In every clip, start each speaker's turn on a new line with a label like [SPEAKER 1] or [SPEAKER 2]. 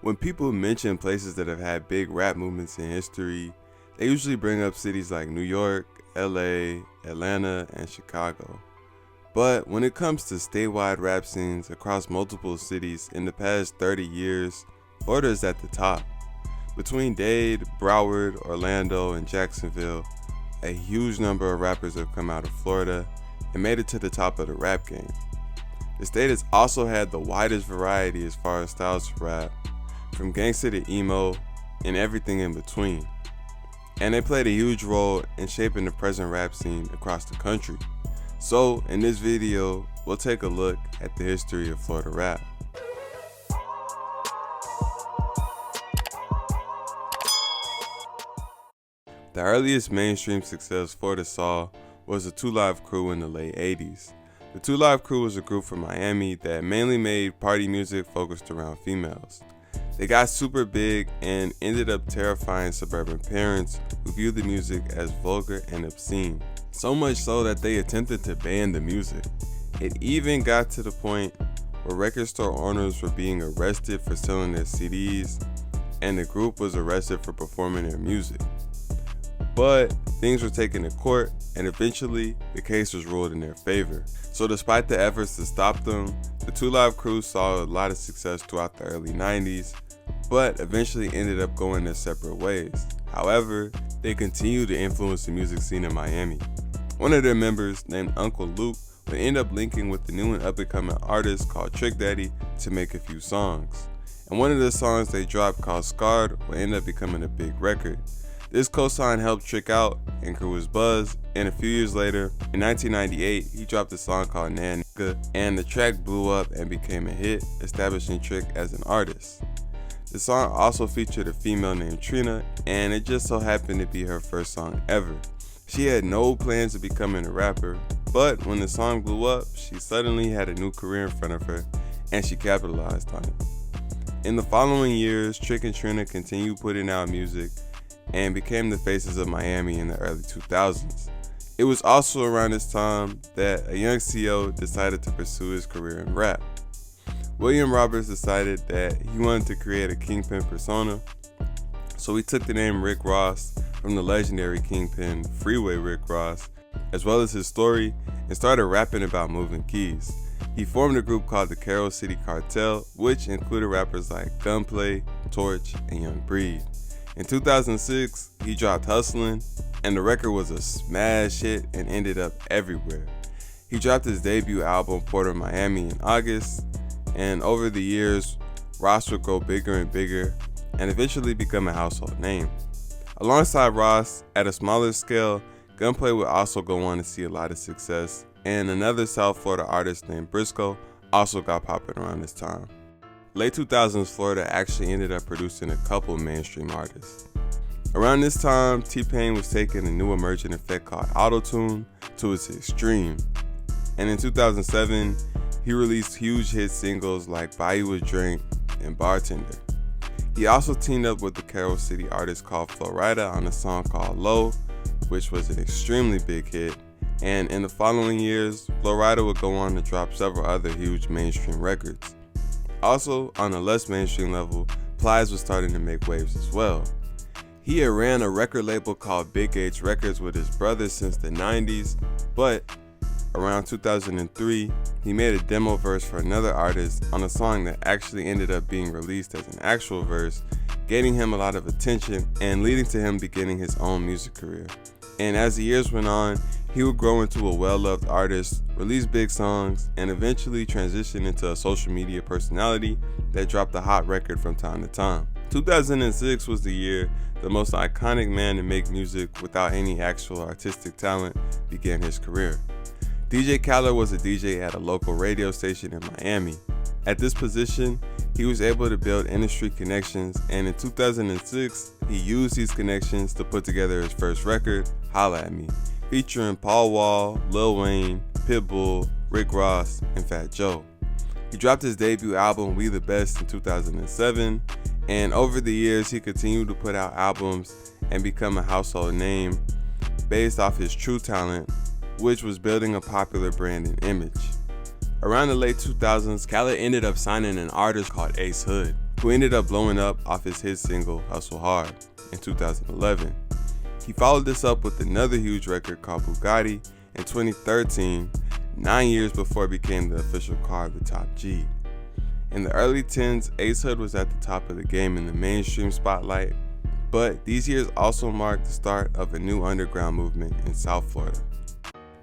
[SPEAKER 1] When people mention places that have had big rap movements in history, they usually bring up cities like New York, LA, Atlanta, and Chicago. But when it comes to statewide rap scenes across multiple cities in the past 30 years, Florida is at the top. Between Dade, Broward, Orlando, and Jacksonville, a huge number of rappers have come out of Florida and made it to the top of the rap game. The state has also had the widest variety as far as styles of rap, from gangsta to emo, and everything in between. And they played a huge role in shaping the present rap scene across the country. So, in this video, we'll take a look at the history of Florida rap. The earliest mainstream success Florida saw was the 2 Live Crew in the late 80s. The 2 Live Crew was a group from Miami that mainly made party music focused around females. They got super big and ended up terrifying suburban parents who viewed the music as vulgar and obscene. So much so that they attempted to ban the music. It even got to the point where record store owners were being arrested for selling their CDs, and the group was arrested for performing their music. But things were taken to court, and eventually the case was ruled in their favor. So despite the efforts to stop them, the 2 Live Crew saw a lot of success throughout the early 90s, but eventually ended up going their separate ways. However, they continued to influence the music scene in Miami. One of their members, named Uncle Luke, would end up linking with the new and up-and-coming artist called Trick Daddy to make a few songs. And one of the songs they dropped, called Scarred, would end up becoming a big record. This cosign helped Trick out and grew his buzz, and a few years later, in 1998, he dropped a song called Nah Nigga, and the track blew up and became a hit, establishing Trick as an artist. The song also featured a female named Trina, and it just so happened to be her first song ever. She had no plans of becoming a rapper, but when the song blew up, she suddenly had a new career in front of her, and she capitalized on it. In the following years, Trick and Trina continued putting out music and became the faces of Miami in the early 2000s. It was also around this time that a young CO decided to pursue his career in rap. William Roberts decided that he wanted to create a kingpin persona, so he took the name Rick Ross from the legendary kingpin Freeway Rick Ross, as well as his story, and started rapping about moving keys. He formed a group called the Carroll City Cartel, which included rappers like Gunplay, Torch, and Young Breed. In 2006, he dropped Hustlin', and the record was a smash hit and ended up everywhere. He dropped his debut album, Port of Miami, in August, and over the years, Ross would grow bigger and bigger and eventually become a household name. Alongside Ross, at a smaller scale, Gunplay would also go on to see a lot of success, and another South Florida artist named Briscoe also got popping around this time. Late 2000s, Florida actually ended up producing a couple mainstream artists. Around this time, T-Pain was taking a new emergent effect called Auto-Tune to its extreme. And in 2007, he released huge hit singles like Buy You a Drink and Bartender. He also teamed up with the Carroll City artist called Rida on a song called Low, which was an extremely big hit. And in the following years, Rida would go on to drop several other huge mainstream records. Also, on a less mainstream level, Plies was starting to make waves as well. He had ran a record label called Big H Records with his brother since the 90s, but around 2003, he made a demo verse for another artist on a song that actually ended up being released as an actual verse, gaining him a lot of attention and leading to him beginning his own music career. And as the years went on, he would grow into a well-loved artist, release big songs, and eventually transition into a social media personality that dropped a hot record from time to time. 2006 was the year the most iconic man to make music without any actual artistic talent began his career. DJ Khaled was a DJ at a local radio station in Miami. At this position, he was able to build industry connections, and in 2006, he used these connections to put together his first record, Holla At Me, featuring Paul Wall, Lil Wayne, Pitbull, Rick Ross, and Fat Joe. He dropped his debut album, We The Best, in 2007, and over the years, he continued to put out albums and become a household name based off his true talent, which was building a popular brand and image. Around the late 2000s, Khaled ended up signing an artist called Ace Hood. who ended up blowing up off his hit single Hustle Hard in 2011. He followed this up with another huge record called Bugatti in 2013, 9 years before it became the official car of the Top G. In the early 10s, Ace Hood was at the top of the game in the mainstream spotlight, but these years also marked the start of a new underground movement in South Florida.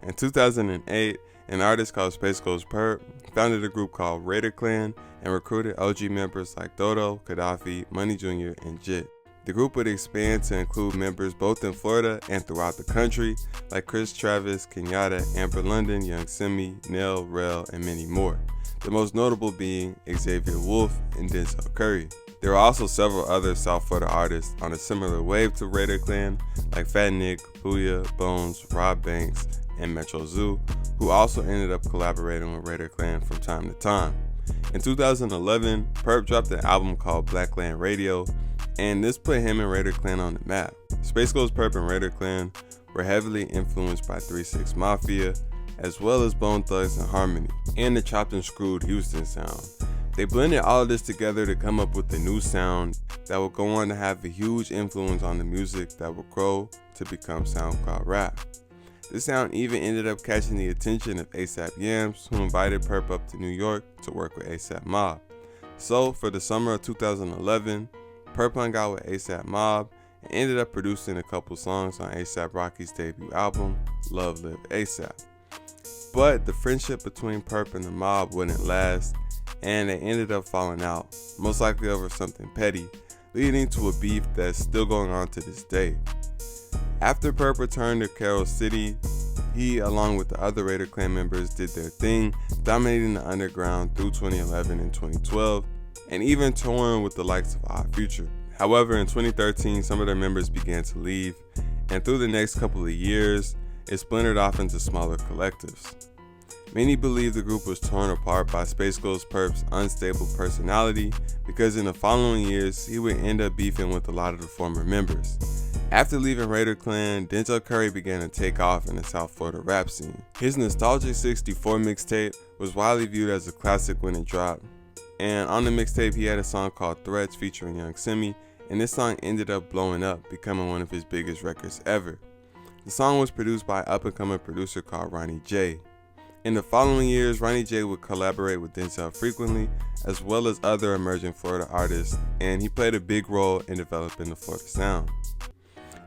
[SPEAKER 1] In 2008, an artist called Spaceghostpurrp founded a group called Rida Klan and recruited OG members like Dodo, Gaddafi, Money Jr., and Jit. The group would expand to include members both in Florida and throughout the country, like Chris Travis, Kenyatta, Amber London, Young Simi, Nell, Rel, and many more. The most notable being Xavier Wolf and Denzel Curry. There were also several other South Florida artists on a similar wave to Rida Klan, like Fat Nick, Booyah, Bones, Rob Banks, and Metro Zoo, who also ended up collaborating with Rida Klan from time to time. In 2011, Purrp dropped an album called Blackland Radio, and this put him and Rida Klan on the map. Spaceghostpurrp and Rida Klan were heavily influenced by 3 6 Mafia, as well as Bone Thugs and Harmony, and the chopped and screwed Houston sound. They blended all of this together to come up with a new sound that would go on to have a huge influence on the music that would grow to become SoundCloud rap. This sound even ended up catching the attention of ASAP Yams, who invited Purrp up to New York to work with ASAP Mob. So for the summer of 2011, Purrp hung out with ASAP Mob and ended up producing a couple songs on ASAP Rocky's debut album, Love Live ASAP. But the friendship between Purrp and the Mob wouldn't last, and they ended up falling out, most likely over something petty, leading to a beef that's still going on to this day. After Purrp returned to Carroll City, he, along with the other Rida Klan members, did their thing, dominating the underground through 2011 and 2012, and even touring with the likes of Odd Future. However, in 2013, some of their members began to leave, and through the next couple of years, it splintered off into smaller collectives. Many believe the group was torn apart by Spaceghostpurrp's unstable personality, because in the following years, he would end up beefing with a lot of the former members. After leaving Rida Klan, Denzel Curry began to take off in the South Florida rap scene. His Nostalgic 64 mixtape was widely viewed as a classic when it dropped, and on the mixtape he had a song called Threats featuring Young Simi, and this song ended up blowing up, becoming one of his biggest records ever. The song was produced by an up-and-coming producer called Ronnie J. In the following years, Ronnie J would collaborate with Denzel frequently, as well as other emerging Florida artists, and he played a big role in developing the Florida sound.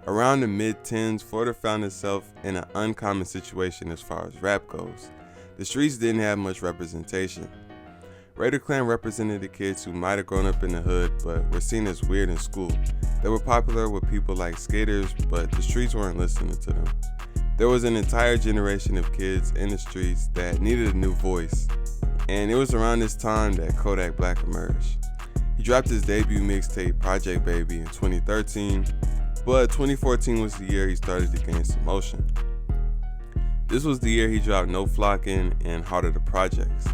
[SPEAKER 1] Around the mid-10s, Florida found itself in an uncommon situation as far as rap goes. The streets didn't have much representation. Rida Klan represented the kids who might have grown up in the hood but were seen as weird in school. They were popular with people like skaters, but the streets weren't listening to them. There was an entire generation of kids in the streets that needed a new voice, and it was around this time that Kodak Black emerged. He dropped his debut mixtape Project Baby in 2013, but 2014 was the year he started to gain some motion. This was the year he dropped No Flockin' and Heart of the Projects.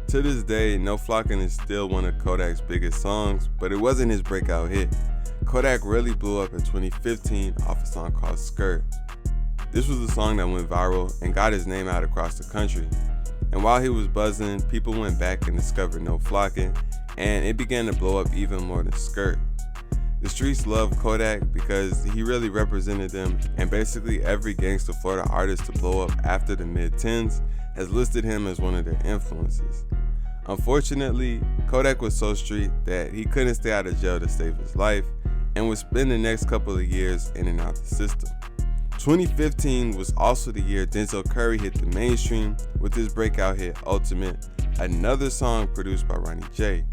[SPEAKER 1] To this day, No Flockin' is still one of Kodak's biggest songs, but it wasn't his breakout hit. Kodak really blew up in 2015 off a song called Skirt. This was the song that went viral and got his name out across the country. And while he was buzzing, people went back and discovered No Flockin', and it began to blow up even more than Skirt. The streets loved Kodak because he really represented them, and basically every gangsta Florida artist to blow up after the mid-10s has listed him as one of their influences. Unfortunately, Kodak was so street that he couldn't stay out of jail to save his life, and would spend the next couple of years in and out the system. 2015 was also the year Denzel Curry hit the mainstream with his breakout hit Ultimate, another song produced by Ronnie J.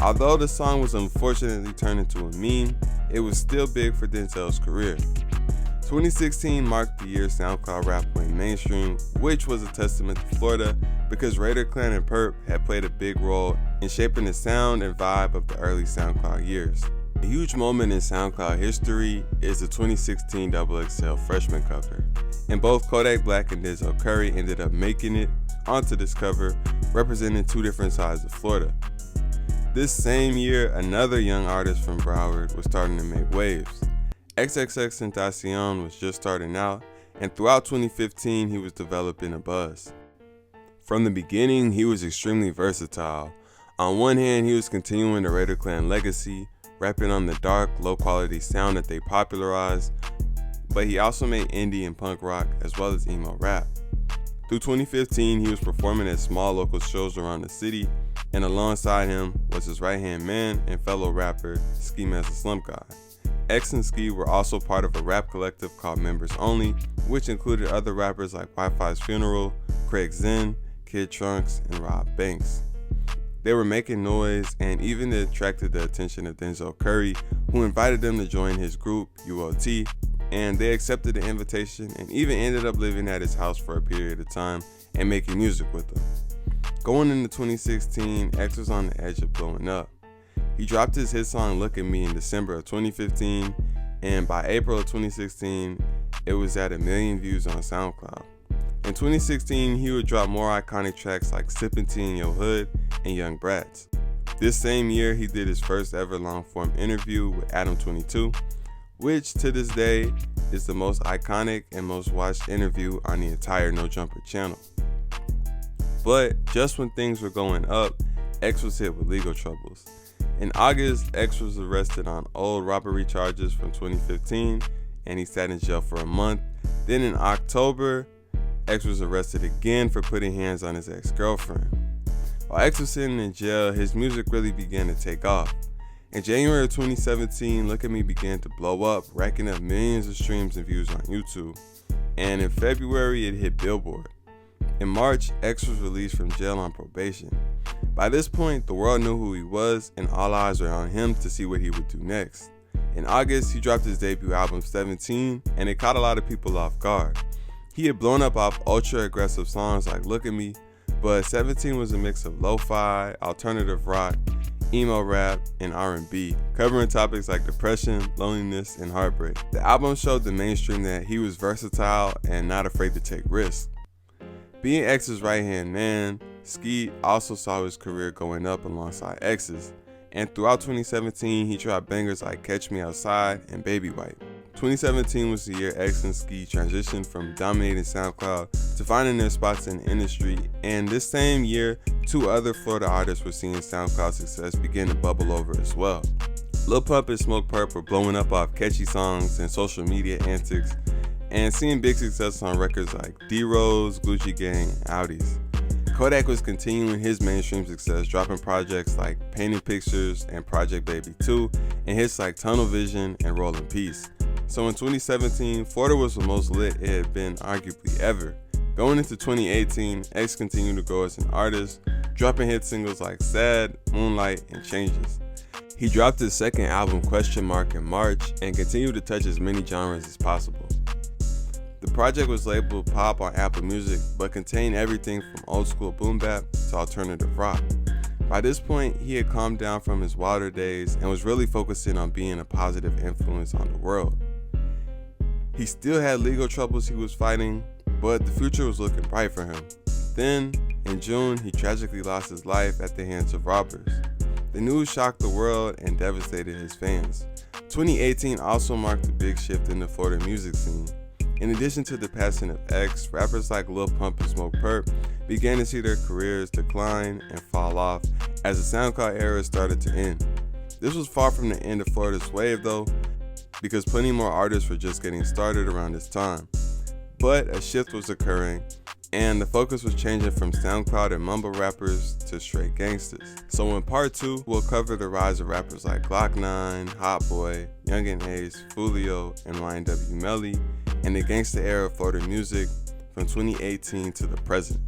[SPEAKER 1] Although the song was unfortunately turned into a meme, it was still big for Denzel's career. 2016 marked the year SoundCloud rap went mainstream, which was a testament to Florida because Rida Klan and Purrp had played a big role in shaping the sound and vibe of the early SoundCloud years. A huge moment in SoundCloud history is the 2016 XXL freshman cover, and both Kodak Black and Denzel Curry ended up making it onto this cover, representing two different sides of Florida. This same year, another young artist from Broward was starting to make waves. Xxxtentacion was just starting out, and throughout 2015 he was developing a buzz. From the beginning, he was extremely versatile, On one hand, he was continuing the Rida Klan legacy, rapping on the dark, low-quality sound that they popularized, but he also made indie and punk rock as well as emo rap. Through 2015, he was performing at small local shows around the city, and alongside him was his right-hand man and fellow rapper, Mask The Slump God. X and Ski were also part of a rap collective called Members Only, which included other rappers like Wi-Fi's Funeral, Craig Zen, Kid Trunks, and Rob Banks. They were making noise and even attracted the attention of Denzel Curry, who invited them to join his group, UOT, and they accepted the invitation and even ended up living at his house for a period of time and making music with him. Going into 2016, X was on the edge of blowing up. He dropped his hit song Look At Me in December of 2015, and by April of 2016, it was at 1 million views on SoundCloud. In 2016, he would drop more iconic tracks like Sippin' Tea in Your Hood and Young Brats. This same year, he did his first ever long-form interview with Adam 22, which to this day is the most iconic and most watched interview on the entire No Jumper channel. But just when things were going up, X was hit with legal troubles. In August, X was arrested on old robbery charges from 2015, and he sat in jail for a month. Then in October, X was arrested again for putting hands on his ex-girlfriend. While X was sitting in jail, his music really began to take off. In January of 2017, Look At Me began to blow up, racking up millions of streams and views on YouTube. And in February, it hit Billboard. In March, X was released from jail on probation. By this point, the world knew who he was, and all eyes were on him to see what he would do next. In August, he dropped his debut album 17, and it caught a lot of people off guard. He had blown up off ultra-aggressive songs like Look At Me, but 17 was a mix of lo-fi, alternative rock, emo rap, and R&B, covering topics like depression, loneliness, and heartbreak. The album showed the mainstream that he was versatile and not afraid to take risks. Being X's right-hand man, Ski also saw his career going up alongside X's, and throughout 2017, he dropped bangers like Catch Me Outside and Baby White. 2017 was the year X and Ski transitioned from dominating SoundCloud to finding their spots in the industry, and this same year, 2 other Florida artists were seeing SoundCloud success begin to bubble over as well. Lil Pump and Smokepurpp were blowing up off catchy songs and social media antics, and seeing big success on records like D-Rose, Gucci Gang, and Audis. Kodak was continuing his mainstream success, dropping projects like Painting Pictures and Project Baby 2, and hits like Tunnel Vision and Roll in Peace. So in 2017, Florida was the most lit it had been arguably ever. Going into 2018, X continued to grow as an artist, dropping hit singles like Sad, Moonlight, and Changes. He dropped his second album Question Mark in March and continued to touch as many genres as possible. The project was labeled pop on Apple Music, but contained everything from old school boom bap to alternative rock. By this point, he had calmed down from his wilder days and was really focusing on being a positive influence on the world. He still had legal troubles he was fighting, but the future was looking bright for him. Then, in June, he tragically lost his life at the hands of robbers. The news shocked the world and devastated his fans. 2018 also marked a big shift in the Florida music scene. In addition to the passing of X, rappers like Lil Pump and Smokepurpp began to see their careers decline and fall off as the SoundCloud era started to end. This was far from the end of Florida's wave though, because plenty more artists were just getting started around this time. But a shift was occurring, and the focus was changing from SoundCloud and mumble rappers to straight gangsters. So in part 2, we'll cover the rise of rappers like Glock 9, Hot Boy, Yungeen Ace, Foolio, and YNW Melly, and the gangsta era of Florida music from 2018 to the present.